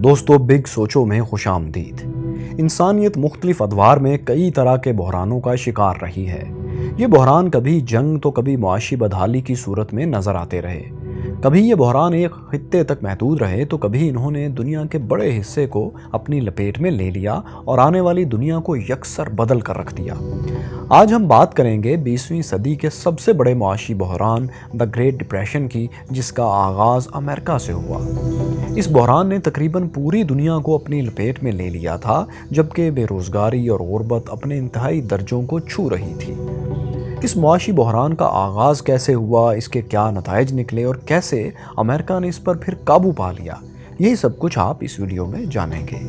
دوستو، بگ سوچو میں خوش آمدید۔ انسانیت مختلف ادوار میں کئی طرح کے بحرانوں کا شکار رہی ہے۔ یہ بحران کبھی جنگ تو کبھی معاشی بدحالی کی صورت میں نظر آتے رہے۔ کبھی یہ بحران ایک خطے تک محدود رہے تو کبھی انہوں نے دنیا کے بڑے حصے کو اپنی لپیٹ میں لے لیا اور آنے والی دنیا کو یکسر بدل کر رکھ دیا۔ آج ہم بات کریں گے 20ویں صدی کے سب سے بڑے معاشی بحران دی گریٹ ڈپریشن کی، جس کا آغاز امریکہ سے ہوا۔ اس بحران نے تقریباً پوری دنیا کو اپنی لپیٹ میں لے لیا تھا، جبکہ بے روزگاری اور غربت اپنے انتہائی درجوں کو چھو رہی تھی۔ اس معاشی بحران کا آغاز کیسے ہوا، اس کے کیا نتائج نکلے اور کیسے امریکہ نے اس پر پھر قابو پا لیا، یہی سب کچھ آپ اس ویڈیو میں جانیں گے۔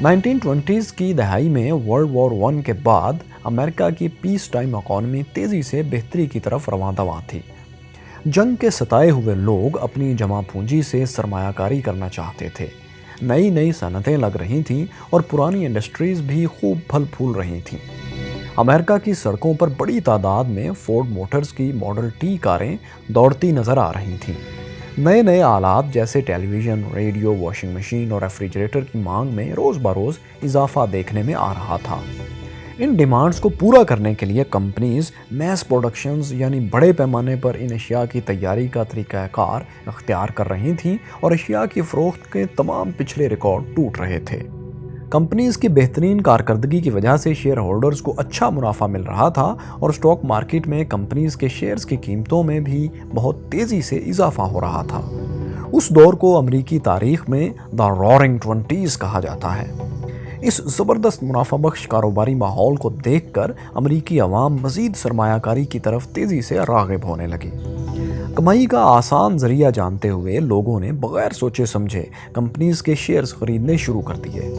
1920s کی دہائی میں ورلڈ وار 1 کے بعد امریکہ کی پیس ٹائم اکانومی تیزی سے بہتری کی طرف رواں دواں تھی۔ جنگ کے ستائے ہوئے لوگ اپنی جمع پونجی سے سرمایہ کاری کرنا چاہتے تھے۔ نئی صنعتیں لگ رہی تھیں اور پرانی انڈسٹریز بھی خوب پھل پھول رہی تھیں۔ امریکہ کی سڑکوں پر بڑی تعداد میں فورڈ موٹرز کی ماڈل ٹی کاریں دوڑتی نظر آ رہی تھیں۔ نئے آلات جیسے ٹیلی ویژن، ریڈیو، واشنگ مشین اور ریفریجریٹر کی مانگ میں روز بروز اضافہ دیکھنے میں آ رہا تھا۔ ان ڈیمانڈز کو پورا کرنے کے لیے کمپنیز میس پروڈکشنز یعنی بڑے پیمانے پر ان اشیاء کی تیاری کا طریقہ کار اختیار کر رہی تھیں اور اشیاء کی فروخت کے تمام پچھلے ریکارڈ ٹوٹ رہے تھے۔ کمپنیز کی بہترین کارکردگی کی وجہ سے شیئر ہولڈرز کو اچھا منافع مل رہا تھا اور اسٹاک مارکیٹ میں کمپنیز کے شیئرز کی قیمتوں میں بھی بہت تیزی سے اضافہ ہو رہا تھا۔ اس دور کو امریکی تاریخ میں دی رورنگ ٹوینٹیز کہا جاتا ہے۔ اس زبردست منافع بخش کاروباری ماحول کو دیکھ کر امریکی عوام مزید سرمایہ کاری کی طرف تیزی سے راغب ہونے لگی۔ کمائی کا آسان ذریعہ جانتے ہوئے لوگوں نے بغیر سوچے سمجھے کمپنیز کے شیئرز خریدنے شروع کر دیے۔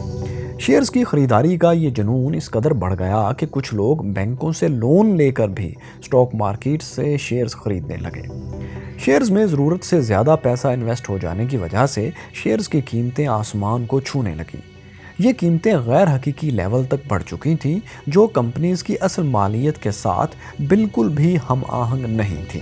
شیئرز کی خریداری کا یہ جنون اس قدر بڑھ گیا کہ کچھ لوگ بینکوں سے لون لے کر بھی اسٹاک مارکیٹ سے شیئرز خریدنے لگے۔ شیئرز میں ضرورت سے زیادہ پیسہ انویسٹ ہو جانے کی وجہ سے شیئرز کی قیمتیں آسمان کو چھونے لگیں۔ یہ قیمتیں غیر حقیقی لیول تک بڑھ چکی تھیں، جو کمپنیز کی اصل مالیت کے ساتھ بالکل بھی ہم آہنگ نہیں تھیں۔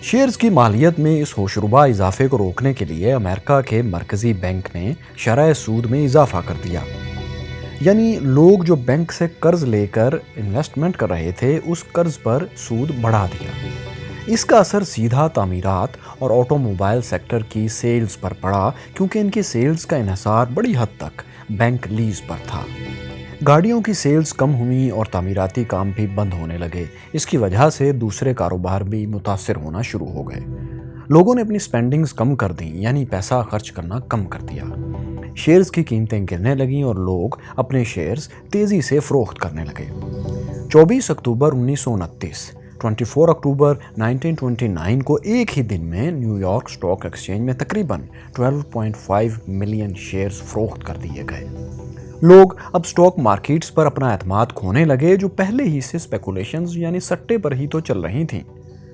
شیئرز کی مالیت میں اس ہوشربا اضافے کو روکنے کے لیے امریکہ کے مرکزی بینک نے شرح سود میں اضافہ کر دیا۔ یعنی لوگ جو بینک سے قرض لے کر انویسٹمنٹ کر رہے تھے، اس قرض پر سود بڑھا دیا۔ اس کا اثر سیدھا تعمیرات اور آٹو موبائل سیکٹر کی سیلز پر پڑا، کیونکہ ان کی سیلز کا انحصار بڑی حد تک بینک لیز پر تھا۔ گاڑیوں کی سیلز کم ہوئیں اور تعمیراتی کام بھی بند ہونے لگے۔ اس کی وجہ سے دوسرے کاروبار بھی متاثر ہونا شروع ہو گئے۔ لوگوں نے اپنی سپینڈنگز کم کر دیں، یعنی پیسہ خرچ کرنا کم کر دیا۔ شیئرز کی قیمتیں گرنے لگیں اور لوگ اپنے شیئرز تیزی سے فروخت کرنے لگے۔ 24 اکتوبر 1929 24 اکتوبر 1929 کو ایک ہی دن میں نیو یارک اسٹاک ایکسچینج میں تقریباً 12.5 ملین شیئرز فروخت کر دیے گئے۔ لوگ اب اسٹاک مارکیٹس پر اپنا اعتماد کھونے لگے، جو پہلے ہی سے اسپیکولیشنز یعنی سٹے پر ہی تو چل رہی تھیں۔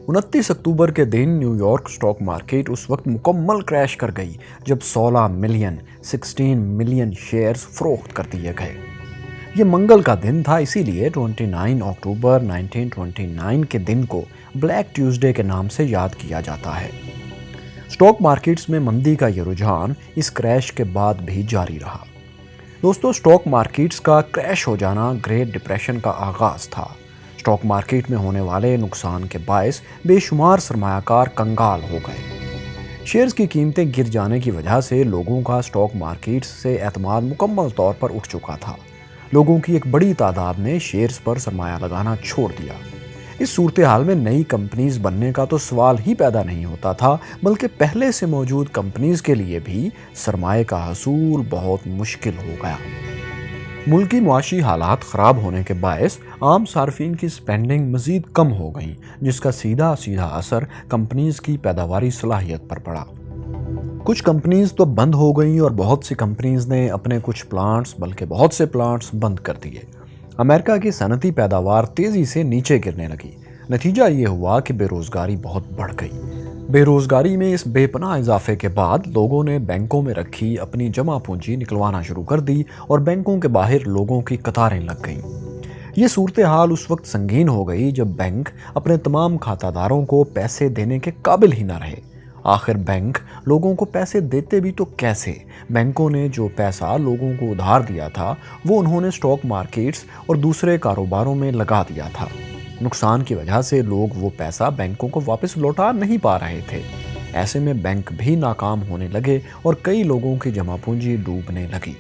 29 اکتوبر کے دن نیو یارک اسٹاک مارکیٹ اس وقت مکمل کریش کر گئی جب 16 ملین شیئرز فروخت کر دیے گئے۔ یہ منگل کا دن تھا، اسی لیے 29 اکتوبر 1929 کے دن کو بلیک ٹیوزڈے کے نام سے یاد کیا جاتا ہے۔ اسٹاک مارکیٹس میں مندی کا یہ رجحان اس کریش کے بعد بھی جاری رہا۔ دوستو، اسٹاک مارکیٹس کا کریش ہو جانا گریٹ ڈپریشن کا آغاز تھا۔ اسٹاک مارکیٹ میں ہونے والے نقصان کے باعث بے شمار سرمایہ کار کنگال ہو گئے۔ شیئرز کی قیمتیں گر جانے کی وجہ سے لوگوں کا اسٹاک مارکیٹس سے اعتماد مکمل طور پر اٹھ چکا تھا۔ لوگوں کی ایک بڑی تعداد نے شیئرز پر سرمایہ لگانا چھوڑ دیا۔ اس صورتحال میں نئی کمپنیز بننے کا تو سوال ہی پیدا نہیں ہوتا تھا، بلکہ پہلے سے موجود کمپنیز کے لیے بھی سرمایہ کا حصول بہت مشکل ہو گیا۔ ملکی معاشی حالات خراب ہونے کے باعث عام صارفین کی سپینڈنگ مزید کم ہو گئیں، جس کا سیدھا اثر کمپنیز کی پیداواری صلاحیت پر پڑا۔ کچھ کمپنیز تو بند ہو گئیں اور بہت سی کمپنیز نے اپنے کچھ پلانٹس بلکہ بہت سے پلانٹس بند کر دیے۔ امریکہ کی صنعتی پیداوار تیزی سے نیچے گرنے لگی۔ نتیجہ یہ ہوا کہ بے روزگاری بہت بڑھ گئی۔ بے روزگاری میں اس بے پناہ اضافے کے بعد لوگوں نے بینکوں میں رکھی اپنی جمع پونجی نکلوانا شروع کر دی اور بینکوں کے باہر لوگوں کی قطاریں لگ گئیں۔ یہ صورتحال اس وقت سنگین ہو گئی جب بینک اپنے تمام کھاتہ داروں کو پیسے دینے کے قابل ہی نہ رہے۔ آخر بینک لوگوں کو پیسے دیتے بھی تو کیسے؟ بینکوں نے جو پیسہ لوگوں کو ادھار دیا تھا وہ انہوں نے اسٹاک مارکیٹس اور دوسرے کاروباروں میں لگا دیا تھا۔ نقصان کی وجہ سے لوگ وہ پیسہ بینکوں کو واپس لوٹا نہیں پا رہے تھے۔ ایسے میں بینک بھی ناکام ہونے لگے اور کئی لوگوں کی جمع پونجی ڈوبنے لگی۔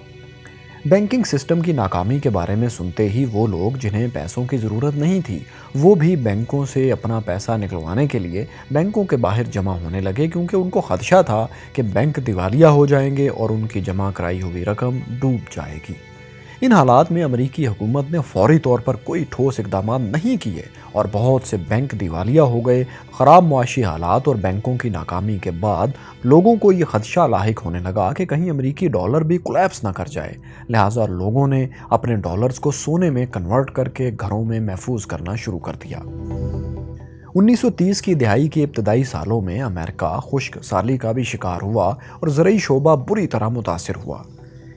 بینکنگ سسٹم کی ناکامی کے بارے میں سنتے ہی وہ لوگ جنہیں پیسوں کی ضرورت نہیں تھی وہ بھی بینکوں سے اپنا پیسہ نکلوانے کے لیے بینکوں کے باہر جمع ہونے لگے، کیونکہ ان کو خدشہ تھا کہ بینک دیوالیہ ہو جائیں گے اور ان کی جمع کرائی ہوئی رقم ڈوب جائے گی۔ ان حالات میں امریکی حکومت نے فوری طور پر کوئی ٹھوس اقدامات نہیں کیے اور بہت سے بینک دیوالیہ ہو گئے۔ خراب معاشی حالات اور بینکوں کی ناکامی کے بعد لوگوں کو یہ خدشہ لاحق ہونے لگا کہ کہیں امریکی ڈالر بھی کولیپس نہ کر جائے، لہٰذا لوگوں نے اپنے ڈالرز کو سونے میں کنورٹ کر کے گھروں میں محفوظ کرنا شروع کر دیا۔ 1930 کی دہائی کے ابتدائی سالوں میں امریکہ خشک سالی کا بھی شکار ہوا اور زرعی شعبہ بری طرح متاثر ہوا۔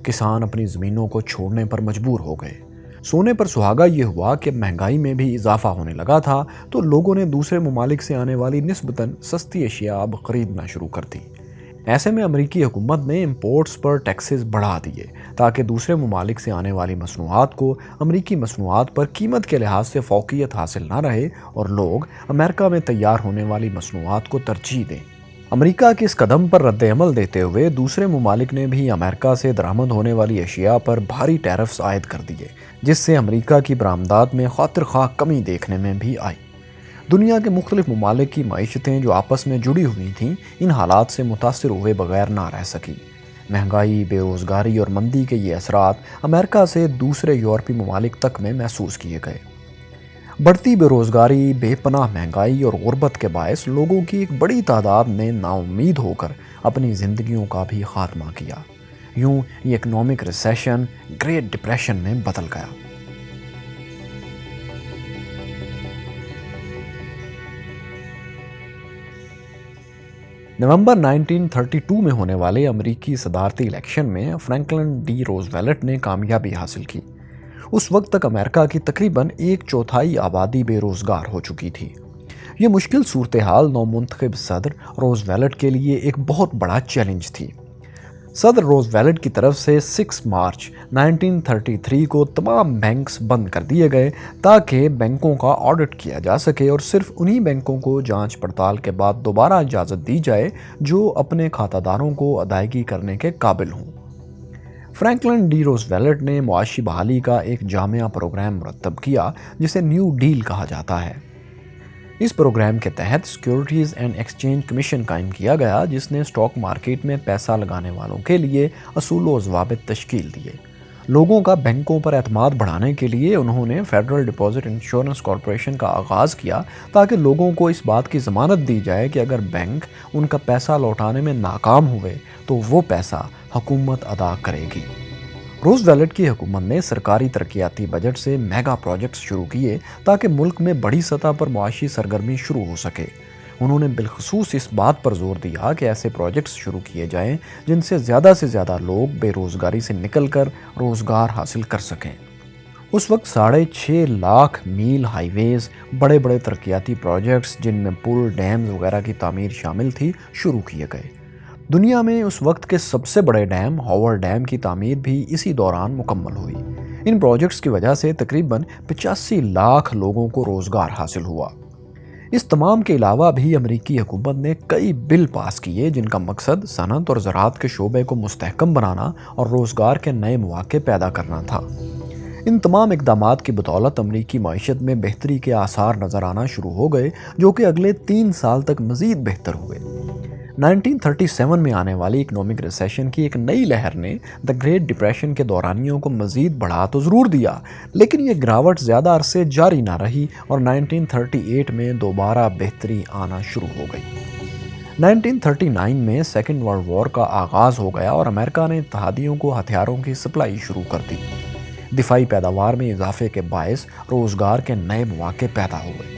کسان اپنی زمینوں کو چھوڑنے پر مجبور ہو گئے۔ سونے پر سہاگا یہ ہوا کہ مہنگائی میں بھی اضافہ ہونے لگا تھا تو لوگوں نے دوسرے ممالک سے آنے والی نسبتاً سستی اشیاء اب خریدنا شروع کر دی۔ ایسے میں امریکی حکومت نے امپورٹس پر ٹیکسز بڑھا دیے تاکہ دوسرے ممالک سے آنے والی مصنوعات کو امریکی مصنوعات پر قیمت کے لحاظ سے فوقیت حاصل نہ رہے اور لوگ امریکہ میں تیار ہونے والی مصنوعات کو ترجیح دیں۔ امریکہ کے اس قدم پر رد عمل دیتے ہوئے دوسرے ممالک نے بھی امریکہ سے درآمد ہونے والی اشیاء پر بھاری ٹیرفز عائد کر دیے، جس سے امریکہ کی برآمدات میں خاطر خواہ کمی دیکھنے میں بھی آئی۔ دنیا کے مختلف ممالک کی معیشتیں جو آپس میں جڑی ہوئی تھیں ان حالات سے متاثر ہوئے بغیر نہ رہ سکی۔ مہنگائی، بے روزگاری اور مندی کے یہ اثرات امریکہ سے دوسرے یورپی ممالک تک میں محسوس کیے گئے۔ بڑھتی بے روزگاری، بے پناہ مہنگائی اور غربت کے باعث لوگوں کی ایک بڑی تعداد نے نا امید ہو کر اپنی زندگیوں کا بھی خاتمہ کیا۔ یوں یہ اکنامک ریسیشن گریٹ ڈپریشن میں بدل گیا۔ نومبر 1932 میں ہونے والے امریکی صدارتی الیکشن میں فرینکلن ڈی روزویلٹ نے کامیابی حاصل کی۔ اس وقت تک امریکہ کی تقریباً 1/4 آبادی بے روزگار ہو چکی تھی۔ یہ مشکل صورتحال نومنتخب صدر روزویلٹ کے لیے ایک بہت بڑا چیلنج تھی۔ صدر روزویلٹ کی طرف سے 6 مارچ 1933 کو تمام بینکس بند کر دیے گئے تاکہ بینکوں کا آڈٹ کیا جا سکے اور صرف انہی بینکوں کو جانچ پڑتال کے بعد دوبارہ اجازت دی جائے جو اپنے کھاتہ داروں کو ادائیگی کرنے کے قابل ہوں۔ فرینکلن ڈی روزویلٹ نے معاشی بحالی کا ایک جامع پروگرام مرتب کیا جسے نیو ڈیل کہا جاتا ہے۔ اس پروگرام کے تحت سیکیورٹیز اینڈ ایکسچینج کمیشن قائم کیا گیا جس نے اسٹاک مارکیٹ میں پیسہ لگانے والوں کے لیے اصول و ضوابط تشکیل دیے۔ لوگوں کا بینکوں پر اعتماد بڑھانے کے لیے انہوں نے فیڈرل ڈپازٹ انشورنس کارپوریشن کا آغاز کیا تاکہ لوگوں کو اس بات کی ضمانت دی جائے کہ اگر بینک ان کا پیسہ لوٹانے میں ناکام ہوئے تو وہ پیسہ حکومت ادا کرے گی۔ روزویلٹ کی حکومت نے سرکاری ترقیاتی بجٹ سے میگا پروجیکٹس شروع کیے تاکہ ملک میں بڑی سطح پر معاشی سرگرمی شروع ہو سکے۔ انہوں نے بالخصوص اس بات پر زور دیا کہ ایسے پروجیکٹس شروع کیے جائیں جن سے زیادہ لوگ بے روزگاری سے نکل کر روزگار حاصل کر سکیں۔ اس وقت 6.5 لاکھ میل ہائی ویز، بڑے بڑے ترقیاتی پروجیکٹس جن میں پل، ڈیمز وغیرہ کی تعمیر شامل تھی شروع کیے گئے۔ دنیا میں اس وقت کے سب سے بڑے ڈیم ہاورڈ ڈیم کی تعمیر بھی اسی دوران مکمل ہوئی۔ ان پروجیکٹس کی وجہ سے تقریباً 85 لاکھ لوگوں کو روزگار حاصل ہوا۔ اس تمام کے علاوہ بھی امریکی حکومت نے کئی بل پاس کیے جن کا مقصد صنعت اور زراعت کے شعبے کو مستحکم بنانا اور روزگار کے نئے مواقع پیدا کرنا تھا۔ ان تمام اقدامات کی بدولت امریکی معیشت میں بہتری کے آثار نظر آنا شروع ہو گئے جو کہ اگلے 3 سال تک مزید بہتر ہوئے۔ 1937 میں آنے والی اکنامک ریسیشن کی ایک نئی لہر نے دی گریٹ ڈپریشن کے دورانیوں کو مزید بڑھا تو ضرور دیا، لیکن یہ گراوٹ زیادہ عرصے جاری نہ رہی اور 1938 میں دوبارہ بہتری آنا شروع ہو گئی۔ 1939 میں سیکنڈ ورلڈ وار کا آغاز ہو گیا اور امریکہ نے اتحادیوں کو ہتھیاروں کی سپلائی شروع کر دی۔ دفاعی پیداوار میں اضافے کے باعث روزگار کے نئے مواقع پیدا ہو گئے۔